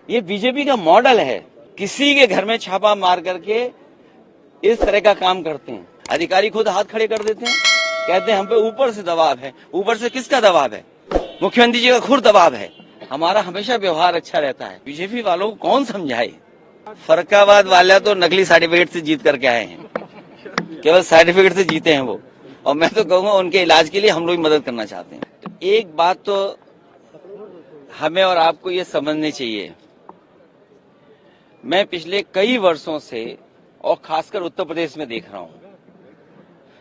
ये बीजेपी का मॉडल है। किसी के घर में छापा मार करके इस तरह का काम करते हैं। अधिकारी खुद हाथ खड़े कर देते हैं, कहते हैं हम पे ऊपर से दबाव है। ऊपर से किसका दबाव है? मुख्यमंत्री जी का खुद दबाव है। हमारा हमेशा व्यवहार अच्छा रहता है। बीजेपी वालों को कौन समझाए? फरक्काबाद वाले तो नकली सर्टिफिकेट से जीत करके आए हैं, केवल सर्टिफिकेट से जीते हैं वो। और मैं तो कहूंगा उनके इलाज के लिए हम लोग मदद करना चाहते हैं। तो एक बात तो हमें और आपको ये समझनी चाहिए, मैं पिछले कई वर्षों से और खासकर उत्तर प्रदेश में देख रहा हूं,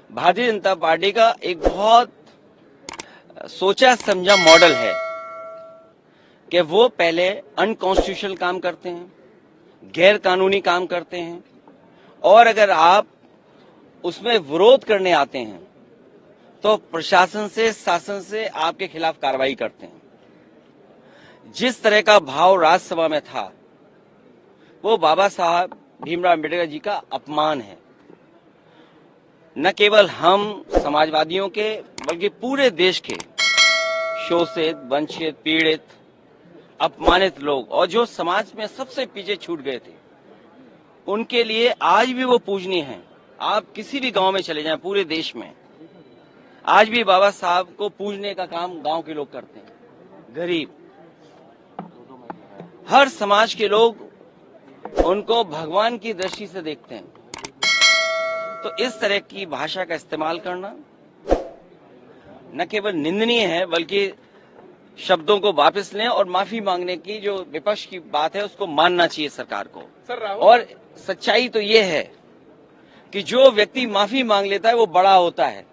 भारतीय जनता पार्टी का एक बहुत सोचा समझा मॉडल है कि वो पहले अनकॉन्स्टिट्यूशनल काम करते हैं, गैर कानूनी काम करते हैं, और अगर आप उसमें विरोध करने आते हैं तो प्रशासन से, शासन से आपके खिलाफ कार्रवाई करते हैं। जिस तरह का भाव राज्यसभा में था वो बाबा साहब भीमराव अम्बेडकर जी का अपमान है। न केवल हम समाजवादियों के बल्कि पूरे देश के शोषित, वंचित, पीड़ित, अपमानित लोग और जो समाज में सबसे पीछे छूट गए थे, उनके लिए आज भी वो पूजनीय हैं। आप किसी भी गांव में चले जाएं पूरे देश में, आज भी बाबा साहब को पूजने का काम गांव के लोग करते हैं। गरीब, हर समाज के लोग उनको भगवान की दृष्टि से देखते हैं। तो इस तरह की भाषा का इस्तेमाल करना न केवल निंदनीय है बल्कि शब्दों को वापस लें और माफी मांगने की जो विपक्ष की बात है उसको मानना चाहिए सरकार को। और सच्चाई तो ये है कि जो व्यक्ति माफी मांग लेता है वो बड़ा होता है।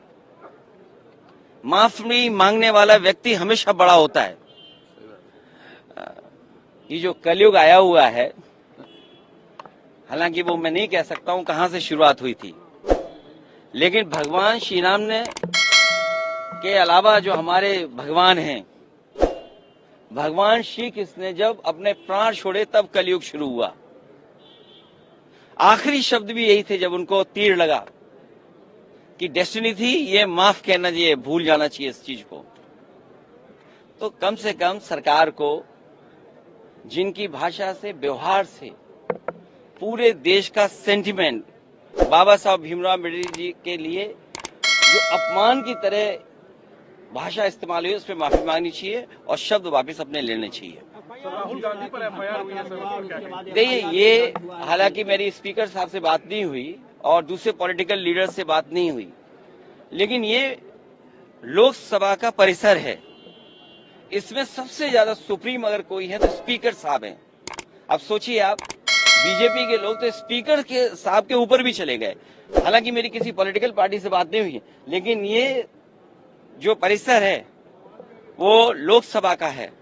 माफी मांगने वाला व्यक्ति हमेशा बड़ा होता है। ये जो कलयुग आया हुआ है, हालांकि वो मैं नहीं कह सकता हूं कहां से शुरुआत हुई थी, लेकिन भगवान श्री राम ने के अलावा जो हमारे भगवान हैं, भगवान श्री कृष्ण ने जब अपने प्राण छोड़े तब कलयुग शुरू हुआ। आखिरी शब्द भी यही थे जब उनको तीर लगा कि डेस्टिनी थी, ये माफ कहना चाहिए, भूल जाना चाहिए इस चीज को। तो कम से कम सरकार को जिनकी भाषा से, व्यवहार से पूरे देश का सेंटिमेंट बाबा साहब भीमराव अम्बेडकर जी के लिए जो अपमान की तरह भाषा इस्तेमाल हुई, उस पर माफी मांगनी चाहिए और शब्द वापस अपने लेने चाहिए। राहुल गांधी पर एफआईआर हुई है सर, देखिए, ये हालांकि मेरी स्पीकर साहब से बात नहीं हुई और दूसरे पॉलिटिकल लीडर से बात नहीं हुई, लेकिन ये लोकसभा का परिसर है। इसमें सबसे ज्यादा सुप्रीम अगर कोई है तो स्पीकर साहब हैं। अब सोचिए आप, बीजेपी के लोग तो स्पीकर के साहब के ऊपर भी चले गए। हालांकि मेरी किसी पॉलिटिकल पार्टी से बात नहीं हुई है, लेकिन ये जो परिसर है वो लोकसभा का है।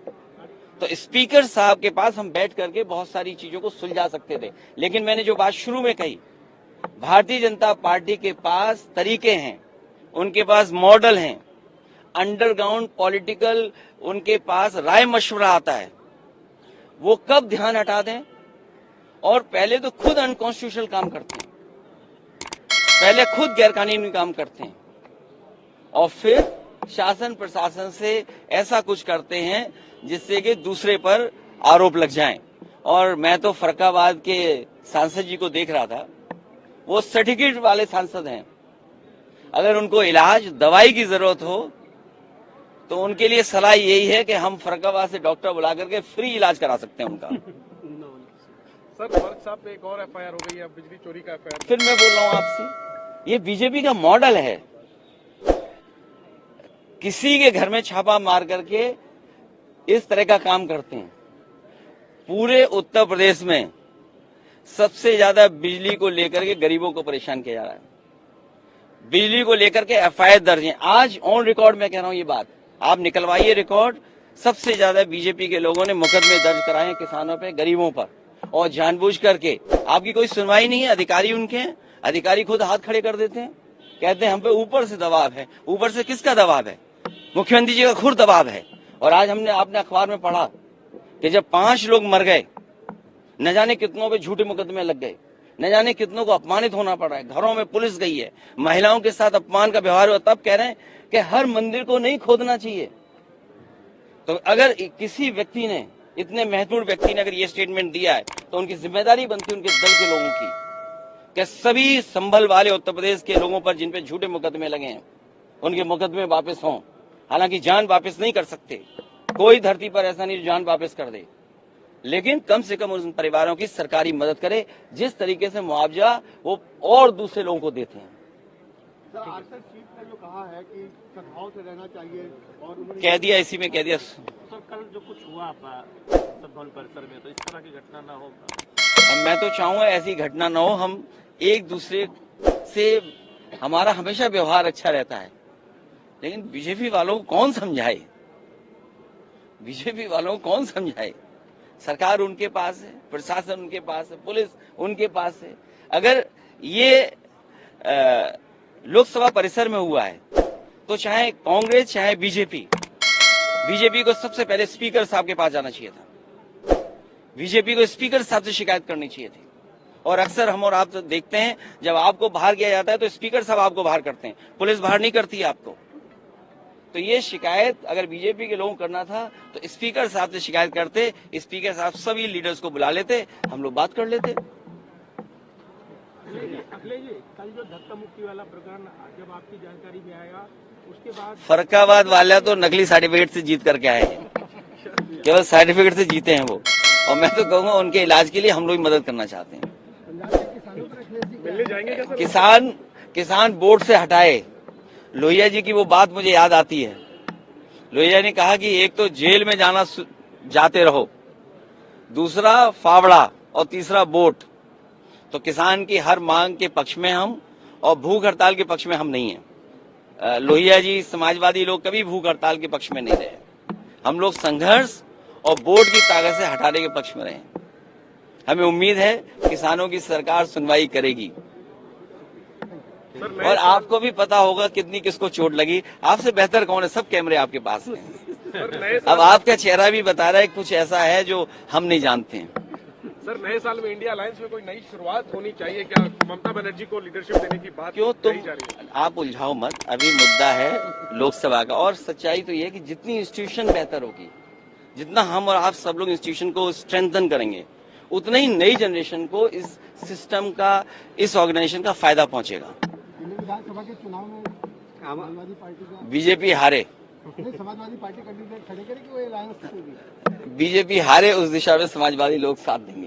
तो स्पीकर साहब के पास हम बैठ करके बहुत सारी चीजों को सुलझा सकते थे। लेकिन मैंने जो बात शुरू में कही, भारतीय जनता पार्टी के पास तरीके हैं, उनके पास मॉडल हैं, अंडरग्राउंड पॉलिटिकल उनके पास राय मशवरा आता है। वो कब ध्यान हटा दें, और पहले तो खुद अनकॉन्स्टिट्यूशनल काम करते हैं, पहले खुद गैरकानूनी काम करते हैं, और फिर शासन प्रशासन से ऐसा कुछ करते हैं जिससे कि दूसरे पर आरोप लग जाएं। और मैं तो फरक्काबाद के सांसद जी को देख रहा था, वो सर्टिफिकेट वाले सांसद हैं। अगर उनको इलाज, दवाई की जरूरत हो तो उनके लिए सलाह यही है कि हम फरक्काबाद से डॉक्टर बुला करके फ्री इलाज करा सकते हैं उनका। सर वर्क साहब पे एक और एफआईआर हो गई है, बिजली चोरी का एफआईआर। फिर मैं बोल रहा हूं आपसे, ये बीजेपी का मॉडल है। किसी के घर में छापा मार करके इस तरह का काम करते हैं। पूरे उत्तर प्रदेश में सबसे ज्यादा बिजली को लेकर के गरीबों को परेशान किया जा रहा है। बिजली को लेकर के एफआईआर दर्ज है। आज ऑन रिकॉर्ड मैं कह रहा हूं ये बात, आप निकलवाइए रिकॉर्ड। सबसे ज्यादा बीजेपी के लोगों ने मुकदमे दर्ज कराए हैं किसानों पे, गरीबों पर, और जानबूझ करके। आपकी कोई सुनवाई नहीं है, अधिकारी उनके हैं, अधिकारी खुद हाथ खड़े कर देते हैं, कहते हैं हम पे ऊपर से दबाव है। ऊपर से किसका दबाव है? मुख्यमंत्री जी का खुद दबाव है। और आज आपने अखबार में पढ़ा कि जब 5 लोग मर गए, न जाने कितनों पे झूठे मुकदमे लग गए, न जाने कितनों को अपमानित होना पड़ रहा है, घरों में पुलिस गई है, महिलाओं के साथ अपमान का व्यवहार हुआ, तब कह रहे हैं कि हर मंदिर को नहीं खोदना चाहिए। तो अगर किसी व्यक्ति ने इतने महत्वपूर्ण व्यक्ति ने अगर ये स्टेटमेंट दिया है तो उनकी जिम्मेदारी बनती है उनके दल के लोगों की कि सभी संभल वाले उत्तर प्रदेश के लोगों पर जिन पे झूठे मुकदमे लगे हैं उनके मुकदमे वापस हों। हालांकि जान वापस नहीं कर सकते, कोई धरती पर ऐसा नहीं जो जान वापस कर दे, लेकिन कम से कम उन परिवारों की सरकारी मदद करे जिस तरीके से मुआवजा वो और दूसरे लोगों को देते हैं। आरएसएस चीफ ने जो कहा है कि सद्भाव से रहना चाहिए और उन्होंने कह दिया, इसी में कह दिया। सर कल जो कुछ हुआ सद्भवन परिसर में, तो इस तरह की घटना ना हो। मैं तो चाहूंगा ऐसी घटना ना हो। हम एक दूसरे से हमारा हमेशा व्यवहार अच्छा रहता है, लेकिन बीजेपी वालों को कौन समझाए, बीजेपी वालों को कौन समझाए। सरकार उनके पास है, प्रशासन उनके पास है, पुलिस उनके पास है। अगर ये लोकसभा परिसर में हुआ है तो चाहे कांग्रेस चाहे बीजेपी को सबसे पहले स्पीकर साहब के पास जाना चाहिए था। बीजेपी को स्पीकर साहब से शिकायत करनी चाहिए थी। और अक्सर हम और आप तो देखते हैं जब आपको बाहर किया जाता है तो स्पीकर साहब आपको बाहर करते हैं, पुलिस बाहर नहीं करती है आपको। तो ये शिकायत अगर बीजेपी के लोगों को करना था तो स्पीकर साहब से शिकायत करते, स्पीकर साहब सभी लीडर्स को बुला लेते, हम लोग बात कर लेते। अखिलेश जी, कल जो धक्का मुक्की वाला प्रकरण जब आपकी जानकारी में आया उसके बाद फरक्काबाद वाला तो नकली सर्टिफिकेट से जीत करके आए हैं, केवल सर्टिफिकेट से जीते हैं वो। और मैं तो कहूंगा उनके इलाज के लिए हम लोग मदद करना चाहते हैं। मिलने जाएंगे क्या सर? किसान बोर्ड से हटाए। लोहिया जी की वो बात मुझे याद आती है। लोहिया ने कहा कि एक तो जेल में जाते रहो, दूसरा फावड़ा और तीसरा वोट। तो किसान की हर मांग के पक्ष में हम और भूख हड़ताल के पक्ष में हम नहीं है। लोहिया जी, समाजवादी लोग कभी भूख हड़ताल के पक्ष में नहीं रहे। हम लोग संघर्ष और वोट की ताकत से हटाने के पक्ष में रहे। हमें उम्मीद है किसानों की सरकार सुनवाई करेगी। और आपको भी पता होगा कितनी किसको चोट लगी। आपसे बेहतर कौन है, सब कैमरे आपके पास हैं। अब आपका चेहरा भी बता रहा है कुछ ऐसा है जो हम नहीं जानते हैं। सर नए साल में इंडिया अलायंस में कोई नई शुरुआत होनी चाहिए क्या? ममता बनर्जी को लीडरशिप देने की बात क्यों तुम कही जा रही है। आप उलझाओ मत, अभी मुद्दा है लोकसभा का। और सच्चाई तो ये है कि जितनी इंस्टीट्यूशन बेहतर होगी, जितना हम और आप सब लोग इंस्टीट्यूशन को स्ट्रेंथन करेंगे, उतना ही नई जनरेशन को इस सिस्टम का, इस ऑर्गेनाइजेशन का फायदा पहुंचेगा। विधानसभा के चुनाव में समाजवादी पार्टी का बीजेपी हारे, समाजवादी पार्टी कैंडिडेट खड़े करेगी वो अलायंस होगी। बीजेपी हारे उस दिशा में समाजवादी लोग साथ देंगे।